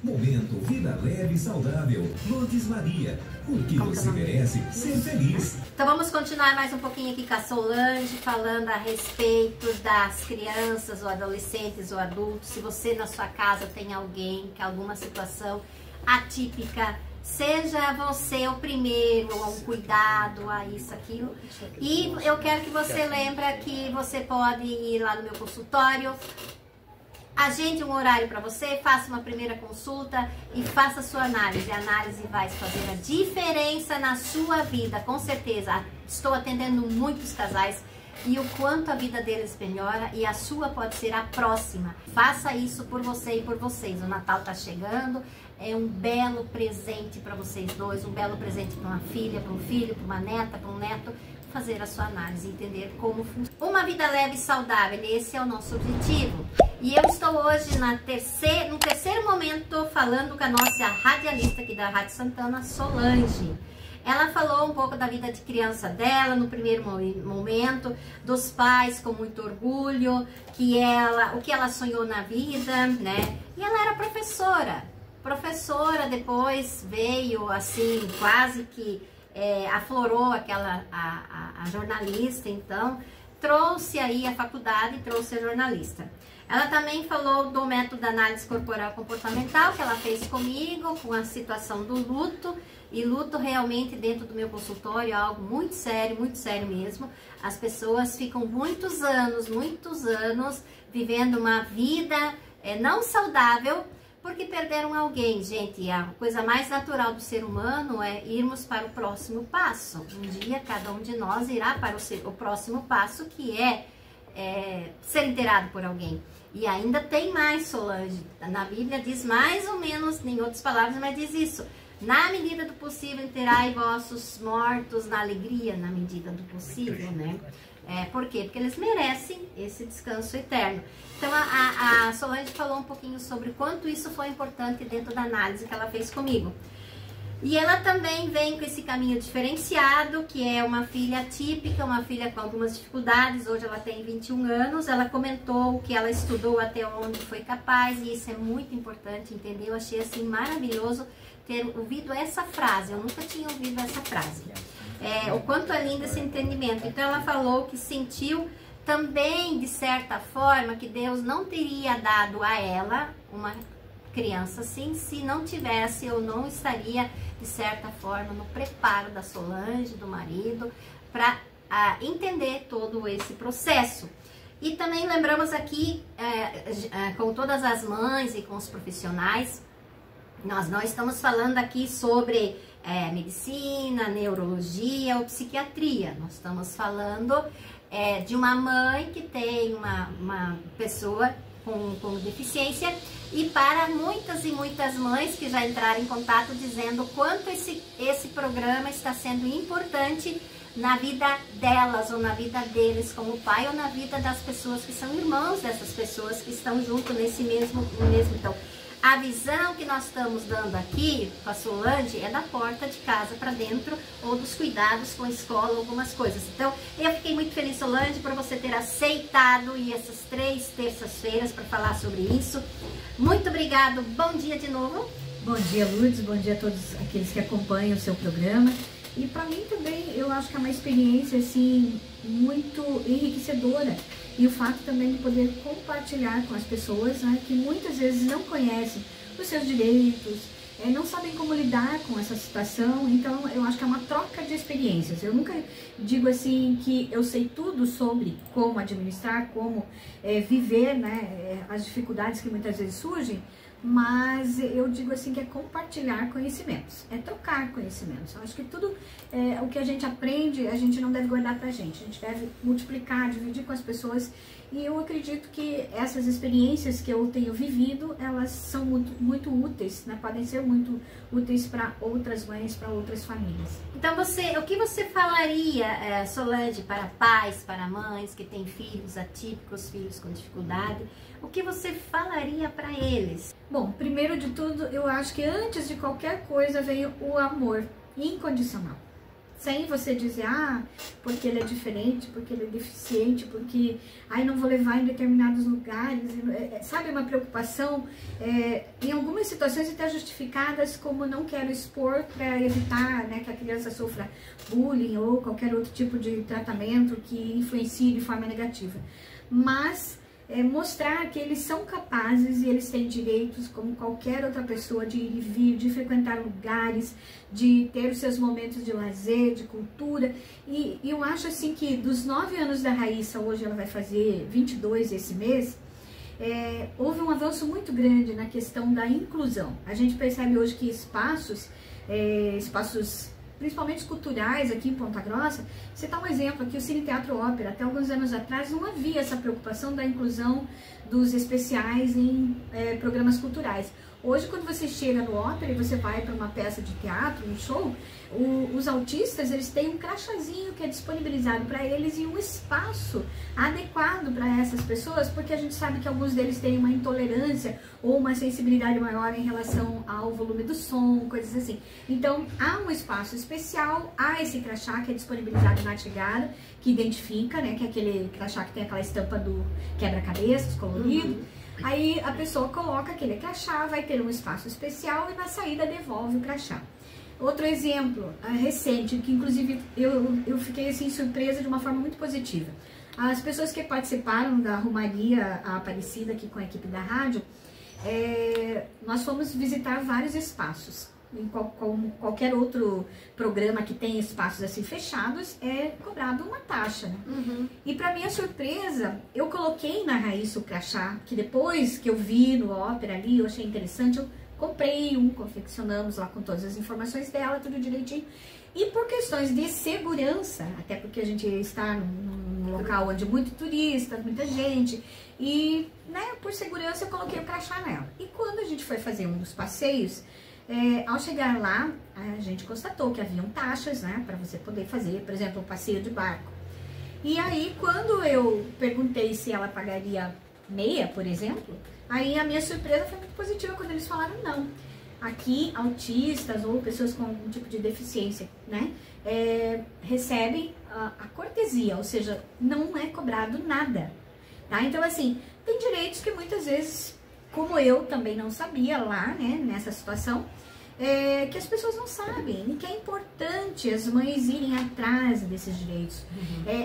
Momento Vida Leve e Saudável. Lourdes Maria, porque você merece ser feliz. Então vamos continuar mais um pouquinho aqui com a Solange, falando a respeito das crianças ou adolescentes ou adultos. Se você na sua casa tem alguém que alguma situação atípica, seja você o primeiro, a um cuidado, a isso, aquilo. E eu quero que você lembre que você pode ir lá no meu consultório, agende um horário para você, faça uma primeira consulta e faça a sua análise. A análise vai fazer a diferença na sua vida, com certeza. Estou atendendo muitos casais e o quanto a vida deles melhora e a sua pode ser a próxima. Faça isso por você e por vocês. O Natal está chegando, é um belo presente para vocês dois, um belo presente para uma filha, para um filho, para uma neta, para um neto. Fazer a sua análise, entender como funciona. Uma vida leve e saudável, esse é o nosso objetivo. E eu estou hoje no terceiro momento falando com a nossa radialista aqui da Rádio Santana, Solange. Ela falou um pouco da vida de criança dela, no primeiro momento, dos pais com muito orgulho, o que ela sonhou na vida, né? E ela era professora, depois veio assim, quase que aflorou a jornalista, então trouxe aí a faculdade e trouxe a jornalista. Ela também falou do método de análise corporal comportamental que ela fez comigo, com a situação do luto. E luto realmente dentro do meu consultório é algo muito sério mesmo. As pessoas ficam muitos anos vivendo uma vida não saudável porque perderam alguém. Gente, a coisa mais natural do ser humano é irmos para o próximo passo. Um dia cada um de nós irá para o próximo passo, que é ser inteirado por alguém. E ainda tem mais, Solange. Na Bíblia diz mais ou menos, em outras palavras, mas diz isso. Na medida do possível, inteirai vossos mortos na alegria, na medida do possível, né? Por quê? Porque eles merecem esse descanso eterno. Então, a Solange falou um pouquinho sobre o quanto isso foi importante dentro da análise que ela fez comigo. E ela também vem com esse caminho diferenciado, que é uma filha atípica, uma filha com algumas dificuldades. Hoje ela tem 21 anos, ela comentou que ela estudou até onde foi capaz, e isso é muito importante, entendeu? Eu achei assim maravilhoso ter ouvido essa frase, eu nunca tinha ouvido essa frase. O quanto é lindo esse entendimento. Então ela falou que sentiu também, de certa forma, que Deus não teria dado a ela uma criança assim, se não tivesse ou não estaria, de certa forma, no preparo da Solange, do marido, para entender todo esse processo. E também lembramos aqui, com todas as mães e com os profissionais, nós não estamos falando aqui sobre medicina, neurologia ou psiquiatria. Nós estamos falando de uma mãe que tem uma pessoa com deficiência, e para muitas e muitas mães que já entraram em contato dizendo quanto esse programa está sendo importante na vida delas ou na vida deles como pai, ou na vida das pessoas que são irmãos dessas pessoas que estão junto nesse mesmo. Então, a visão que nós estamos dando aqui com a Solange é da porta de casa para dentro, ou dos cuidados com a escola, algumas coisas. Então, eu fiquei muito feliz, Solange, por você ter aceitado e essas 3 terças-feiras para falar sobre isso. Muito obrigado, bom dia de novo. Bom dia, Lourdes, bom dia a todos aqueles que acompanham o seu programa. E para mim também, eu acho que é uma experiência assim muito enriquecedora. E o fato também de poder compartilhar com as pessoas, né, que muitas vezes não conhecem os seus direitos, não sabem como lidar com essa situação. Então eu acho que é uma troca de experiências. Eu nunca digo assim que eu sei tudo sobre como administrar, como viver, né, as dificuldades que muitas vezes surgem, mas eu digo assim que é compartilhar conhecimentos, é trocar conhecimentos. Eu acho que tudo o que a gente aprende, a gente não deve guardar pra gente, a gente deve multiplicar, dividir com as pessoas. E eu acredito que essas experiências que eu tenho vivido, elas são muito úteis, né? Podem ser muito úteis para outras mães, para outras famílias. Então, o que você falaria, Solange, para pais, para mães que têm filhos atípicos, filhos com dificuldade? O que você falaria para eles? Bom, primeiro de tudo, eu acho que antes de qualquer coisa veio o amor incondicional. sem você dizer, porque ele é diferente, porque ele é deficiente, porque não vou levar em determinados lugares, sabe, uma preocupação, em algumas situações até justificadas, como não quero expor para evitar, né, que a criança sofra bullying ou qualquer outro tipo de tratamento que influencie de forma negativa. Mas mostrar que eles são capazes e eles têm direitos como qualquer outra pessoa de ir e vir, de frequentar lugares, de ter os seus momentos de lazer, de cultura. E eu acho assim que dos 9 anos da Raíssa, hoje ela vai fazer 22 esse mês, houve um avanço muito grande na questão da inclusão. A gente percebe hoje que espaços principalmente culturais aqui em Ponta Grossa, você dá um exemplo aqui, o Cine Teatro Ópera, até alguns anos atrás não havia essa preocupação da inclusão dos especiais em programas culturais. Hoje, quando você chega no ópera e você vai para uma peça de teatro, um show, os autistas, eles têm um crachazinho que é disponibilizado para eles e um espaço adequado para essas pessoas, porque a gente sabe que alguns deles têm uma intolerância ou uma sensibilidade maior em relação ao volume do som, coisas assim. Então, há um espaço especial, há esse crachá que é disponibilizado na chegada, que identifica, né, que é aquele crachá que tem aquela estampa do quebra-cabeças colorido. Aí a pessoa coloca aquele crachá, vai ter um espaço especial e na saída devolve o crachá. Outro exemplo recente, que inclusive eu fiquei assim surpresa de uma forma muito positiva. As pessoas que participaram da Romaria Aparecida aqui com a equipe da rádio, nós fomos visitar vários espaços. Como qualquer outro programa que tem espaços assim fechados, é cobrado uma taxa, né? E para minha surpresa, eu coloquei na Raíssa o crachá, que depois que eu vi no ópera ali, eu achei interessante, eu comprei confeccionamos lá com todas as informações dela, tudo direitinho. E por questões de segurança, até porque a gente está num local onde muito turista, muita gente, e né, por segurança eu coloquei o crachá nela. E quando a gente foi fazer um dos passeios, ao chegar lá, a gente constatou que haviam taxas, né, para você poder fazer, por exemplo, um passeio de barco. E aí, quando eu perguntei se ela pagaria meia, por exemplo, aí a minha surpresa foi muito positiva quando eles falaram não. Aqui, autistas ou pessoas com algum tipo de deficiência, né, recebem a cortesia, ou seja, não é cobrado nada, tá? Então, assim, tem direitos que muitas vezes, como eu também não sabia lá, né, nessa situação, que as pessoas não sabem, e que é importante as mães irem atrás desses direitos.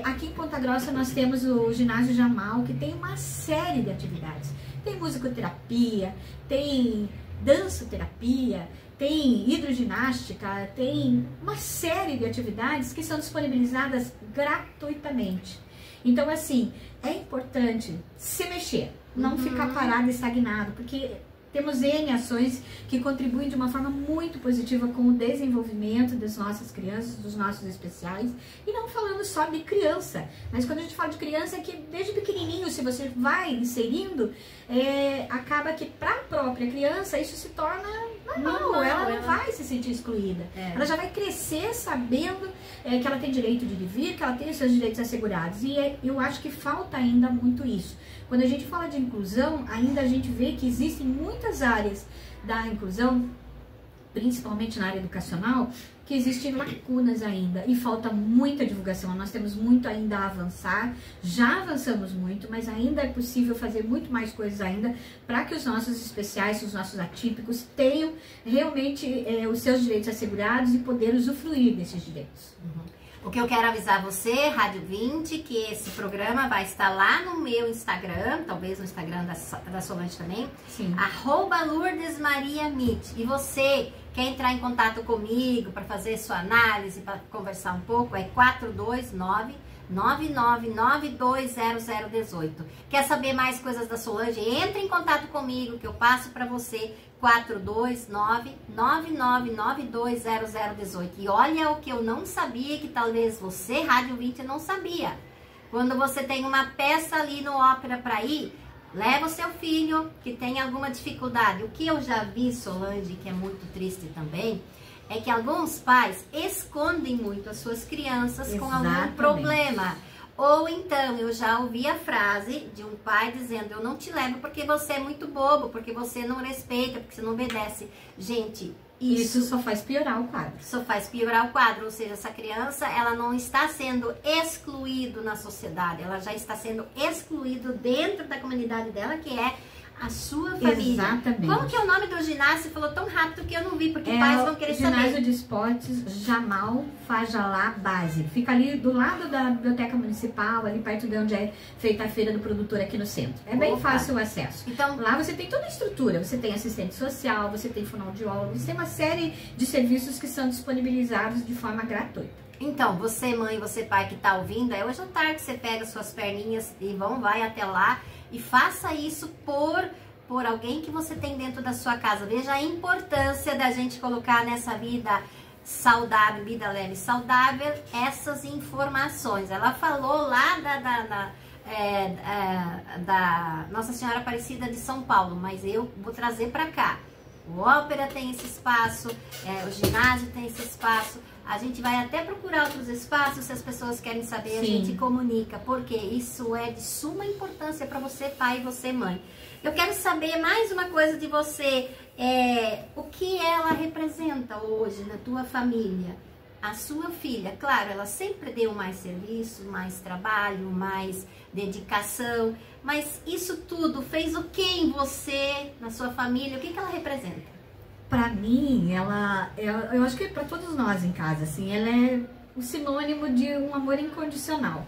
Aqui em Ponta Grossa nós temos o Ginásio Jamal, que tem uma série de atividades. Tem musicoterapia, tem dançoterapia, tem hidroginástica, tem uma série de atividades que são disponibilizadas gratuitamente. Então, assim, é importante se mexer, não ficar parado e estagnado, porque temos N ações que contribuem de uma forma muito positiva com o desenvolvimento das nossas crianças, dos nossos especiais. E não falando só de criança, mas quando a gente fala de criança é que desde pequenininho, se você vai inserindo, acaba que para a própria criança isso se torna normal, ela não vai se sentir excluída. Ela já vai crescer sabendo que ela tem direito de vir, que ela tem os seus direitos assegurados. E eu acho que falta ainda muito isso. Quando a gente fala de inclusão, ainda a gente vê que existem muitas áreas da inclusão, principalmente na área educacional, que existem lacunas ainda e falta muita divulgação. Nós temos muito ainda a avançar, já avançamos muito, mas ainda é possível fazer muito mais coisas ainda para que os nossos especiais, os nossos atípicos tenham realmente os seus direitos assegurados e poder usufruir desses direitos. O que eu quero avisar você, Rádio 20, que esse programa vai estar lá no meu Instagram, talvez no Instagram da Solange também, @LourdesMariaMit. E você quer entrar em contato comigo para fazer sua análise, para conversar um pouco, é 429-99920018. Quer saber mais coisas da Solange? Entre em contato comigo que eu passo para você, 429-99920018. E olha o que eu não sabia, que talvez você, Rádio 20, não sabia. Quando você tem uma peça ali no ópera para ir, leva o seu filho que tem alguma dificuldade. O que eu já vi, Solange, que é muito triste também, é que alguns pais escondem muito as suas crianças com algum problema. Ou então, eu já ouvi a frase de um pai dizendo, eu não te levo porque você é muito bobo, porque você não respeita, porque você não obedece. Gente, isso só faz piorar o quadro. Só faz piorar o quadro, ou seja, essa criança, ela não está sendo excluída na sociedade, ela já está sendo excluída dentro da comunidade dela, que é a sua família. Exatamente. Como que é o nome do ginásio? Você falou tão rápido que eu não vi, porque pais vão querer saber. Ginásio de Esportes Jamal Fajalá Base. Fica ali do lado da Biblioteca Municipal, ali perto de onde é feita a Feira do Produtor aqui no centro. É bem fácil o acesso. Então, lá você tem toda a estrutura, você tem assistente social, você tem fonoaudiólogo, você tem uma série de serviços que são disponibilizados de forma gratuita. Então, você mãe, você pai que está ouvindo, é hoje à tarde que você pega suas perninhas e vai até lá e faça isso por alguém que você tem dentro da sua casa. Veja a importância da gente colocar nessa vida saudável, vida leve, saudável, essas informações. Ela falou lá da Nossa Senhora Aparecida de São Paulo, mas eu vou trazer para cá. O ópera tem esse espaço, o ginásio tem esse espaço. A gente vai até procurar outros espaços, se as pessoas querem saber, Sim. A gente comunica, porque isso é de suma importância para você pai e você mãe. Eu quero saber mais uma coisa de você, o que ela representa hoje na tua família. A sua filha, claro, ela sempre deu mais serviço, mais trabalho, mais dedicação, mas isso tudo fez o que em você, na sua família, o que ela representa? Pra mim, eu acho que para todos nós em casa, assim, ela é o sinônimo de um amor incondicional.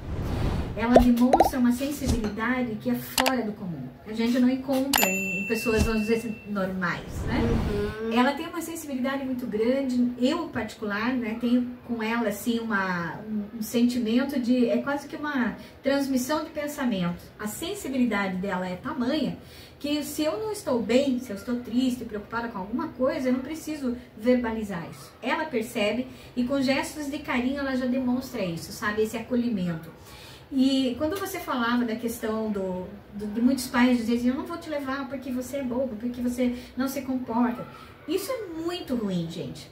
Ela demonstra uma sensibilidade que é fora do comum. A gente não encontra em pessoas, vamos dizer assim, normais, né? Uhum. Ela tem uma sensibilidade muito grande. Eu, em particular, né, tenho com ela, assim, um sentimento de... É quase que uma transmissão de pensamento. A sensibilidade dela é tamanha que se eu não estou bem, se eu estou triste, preocupada com alguma coisa, eu não preciso verbalizar isso. Ela percebe e com gestos de carinho ela já demonstra isso, sabe? Esse acolhimento. E quando você falava da questão de muitos pais dizerem, eu não vou te levar porque você é bobo, porque você não se comporta. Isso é muito ruim, gente.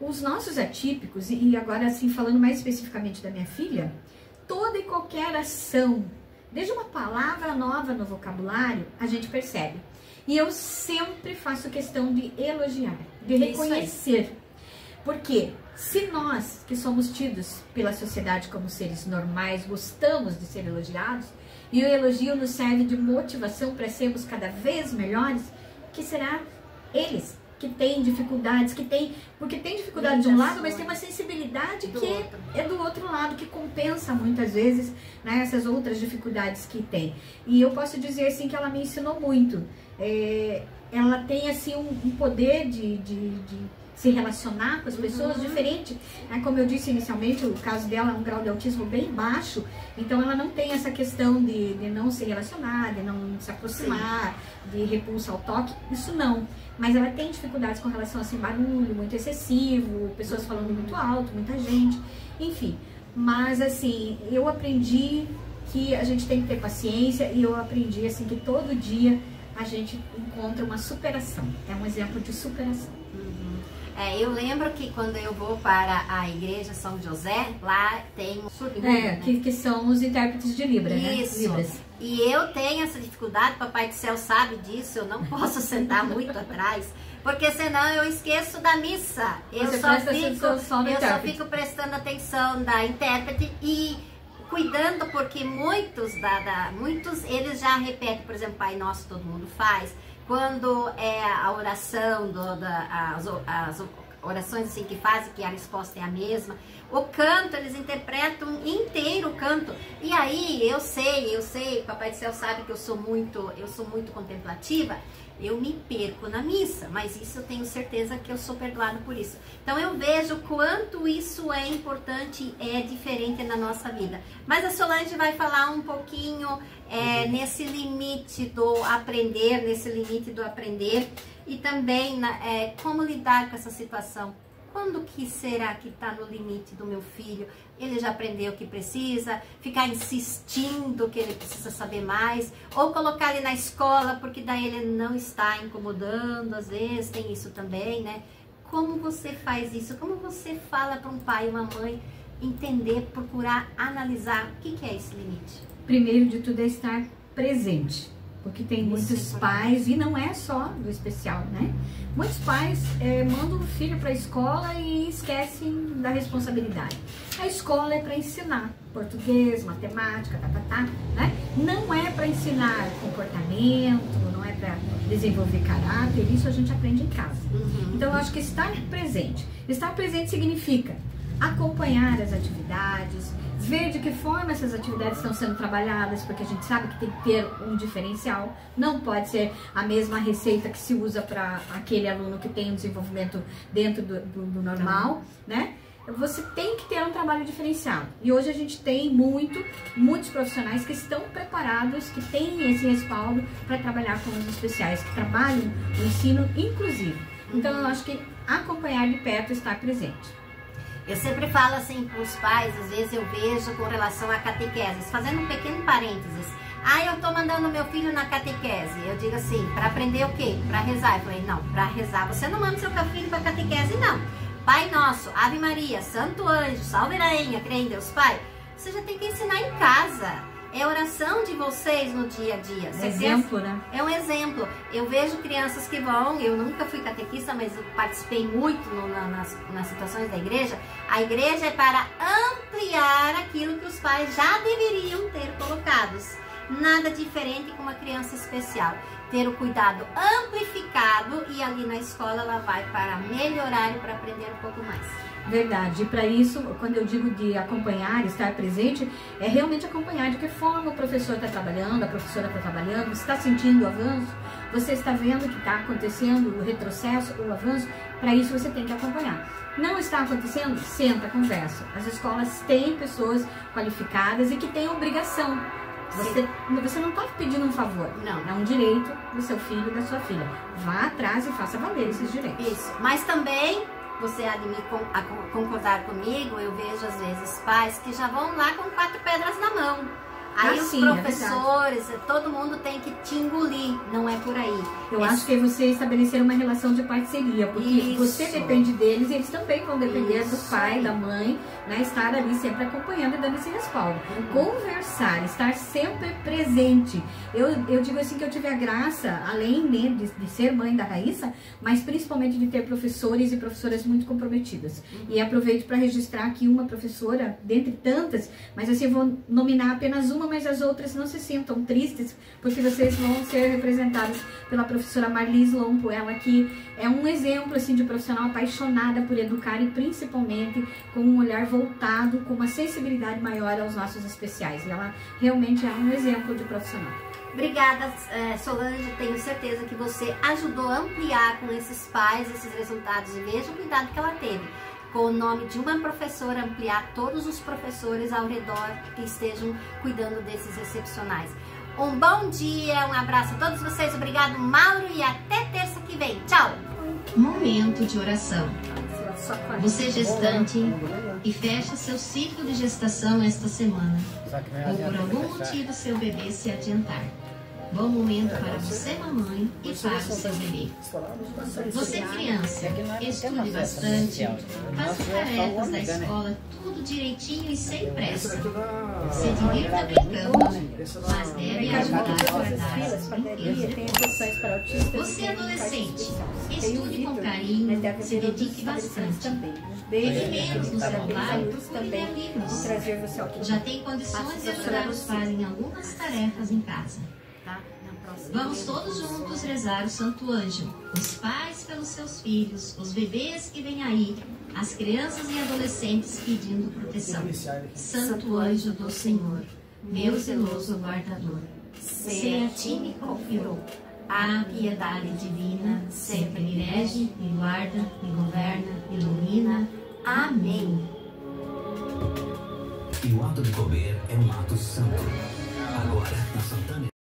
Os nossos atípicos, e agora assim falando mais especificamente da minha filha, toda e qualquer ação, desde uma palavra nova no vocabulário, a gente percebe. E eu sempre faço questão de elogiar, de reconhecer. Porque se nós, que somos tidos pela sociedade como seres normais, gostamos de ser elogiados, e o elogio nos serve de motivação para sermos cada vez melhores, que será eles que têm dificuldades, porque tem dificuldade de um lado, mas tem uma sensibilidade que é do outro lado, que compensa muitas vezes, né, essas outras dificuldades que tem. E eu posso dizer assim que ela me ensinou muito. Ela tem assim um poder de se relacionar com as pessoas diferente. Como eu disse inicialmente, o caso dela é um grau de autismo bem baixo, então ela não tem essa questão de não se relacionar, de não se aproximar, Sim. de repulsa ao toque, isso não. Mas ela tem dificuldades com relação a assim, barulho muito excessivo, pessoas falando muito alto, muita gente, enfim. Mas assim, eu aprendi que a gente tem que ter paciência e eu aprendi assim que todo dia a gente encontra uma superação. É um exemplo de superação. Eu lembro que quando eu vou para a igreja São José, lá tem surdo, né? que são os intérpretes de Libra, Isso. né? Libras. E eu tenho essa dificuldade, Papai do Céu sabe disso, eu não posso sentar muito atrás, porque senão eu esqueço da missa. Eu só fico prestando atenção da intérprete e cuidando, porque muitos eles já repetem, por exemplo, Pai Nosso todo mundo faz. Quando é a oração, as orações assim que fazem, que a resposta é a mesma. O canto, eles interpretam inteiro o canto. E aí, eu sei, Papai do Céu sabe que eu sou muito contemplativa. Eu me perco na missa, mas isso eu tenho certeza que eu sou perdoada por isso. Então eu vejo quanto isso é importante, é diferente na nossa vida. Mas a Solange vai falar um pouquinho nesse limite do aprender, e também como lidar com essa situação. Quando que será que está no limite do meu filho? Ele já aprendeu o que precisa, ficar insistindo que ele precisa saber mais, ou colocar ele na escola, porque daí ele não está incomodando, às vezes tem isso também, né? Como você faz isso? Como você fala para um pai e uma mãe entender, procurar analisar o que é esse limite? Primeiro de tudo é estar presente, porque tem muitos pais, e não é só do especial, né? Muitos pais mandam o filho para a escola e esquecem da responsabilidade. A escola é para ensinar português, matemática, né? Não é para ensinar comportamento, não é para desenvolver caráter, isso a gente aprende em casa. Então eu acho que estar presente significa acompanhar as atividades, ver de que forma essas atividades estão sendo trabalhadas, porque a gente sabe que tem que ter um diferencial, não pode ser a mesma receita que se usa para aquele aluno que tem um desenvolvimento dentro do normal, né? Você tem que ter um trabalho diferenciado. E hoje a gente tem muitos profissionais que estão preparados, que têm esse respaldo para trabalhar com os especiais, que trabalham no ensino inclusivo. Então eu acho que acompanhar de perto e estar presente. Eu sempre falo assim para os pais, às vezes eu vejo com relação à catequese, fazendo um pequeno parênteses. Eu tô mandando meu filho na catequese. Eu digo assim, para aprender o quê? Para rezar. Eu falei, não, para rezar você não manda seu filho para catequese, não. Pai Nosso, Ave Maria, Santo Anjo, Salve Rainha, creia em Deus Pai. Você já tem que ensinar em casa. É oração de vocês no dia a dia. Exemplo, né? É um exemplo. Eu vejo crianças que vão, eu nunca fui catequista, mas eu participei muito nas situações da igreja. A igreja é para ampliar aquilo que os pais já deveriam ter colocados. Nada diferente com uma criança especial. Ter o cuidado amplificado e ali na escola ela vai para melhorar e para aprender um pouco mais. Verdade, e para isso, quando eu digo de acompanhar, estar presente, é realmente acompanhar de que forma o professor está trabalhando, a professora está trabalhando, você está sentindo o avanço, você está vendo o que está acontecendo, o retrocesso, o avanço, para isso você tem que acompanhar. Não está acontecendo? Senta, conversa. As escolas têm pessoas qualificadas e que têm obrigação. Você não está pedindo um favor, não. É um direito do seu filho e da sua filha. Vá atrás e faça valer esses direitos. Isso, mas também... Você há de me concordar comigo, eu vejo às vezes pais que já vão lá com 4 pedras na mão. Aí os professores, todo mundo tem que te engolir, não é por aí. Eu acho que é você estabelecer uma relação de parceria, porque você depende deles e eles também vão depender do pai, da mãe, né? Estar ali sempre acompanhando e dando esse respaldo. Conversar, estar sempre presente. Eu digo assim que eu tive a graça, além de ser mãe da Raíssa, mas principalmente de ter professores e professoras muito comprometidas. E aproveito para registrar aqui uma professora, dentre tantas, mas assim eu vou nominar apenas uma, mas as outras não se sintam tristes, porque vocês vão ser representadas pela professora Marlis Lompo, ela que é um exemplo assim, de profissional apaixonada por educar e principalmente com um olhar voltado, com uma sensibilidade maior aos nossos especiais. E ela realmente é um exemplo de profissional. Obrigada, Solange, tenho certeza que você ajudou a ampliar com esses pais esses resultados e veja o cuidado que ela teve. Com o nome de uma professora, ampliar todos os professores ao redor que estejam cuidando desses excepcionais. Um bom dia, um abraço a todos vocês, obrigado Mauro e até terça que vem. Tchau! Momento de oração. Você gestante e fecha seu ciclo de gestação esta semana, ou por algum motivo seu bebê se adiantar. Bom momento para você, mamãe, e para o seu bebê. Você, criança, estude bastante, faça as tarefas da escola tudo direitinho e sem pressa. Se divirta brincando, mas deve ajudar a guardar as brinquedas. Você, adolescente, estude com carinho, se dedique bastante. Fique menos no celular e procure ler livros. Já tem condições de ajudar os pais em algumas tarefas em casa. Vamos todos juntos rezar o Santo Anjo, os pais pelos seus filhos, os bebês que vêm aí, as crianças e adolescentes pedindo proteção. Santo Anjo do Senhor, meu zeloso guardador, se a ti me confiou a piedade divina, sempre me rege, me guarda, me governa, me ilumina. Amém. E o ato de comer é um ato santo. Agora, na Santana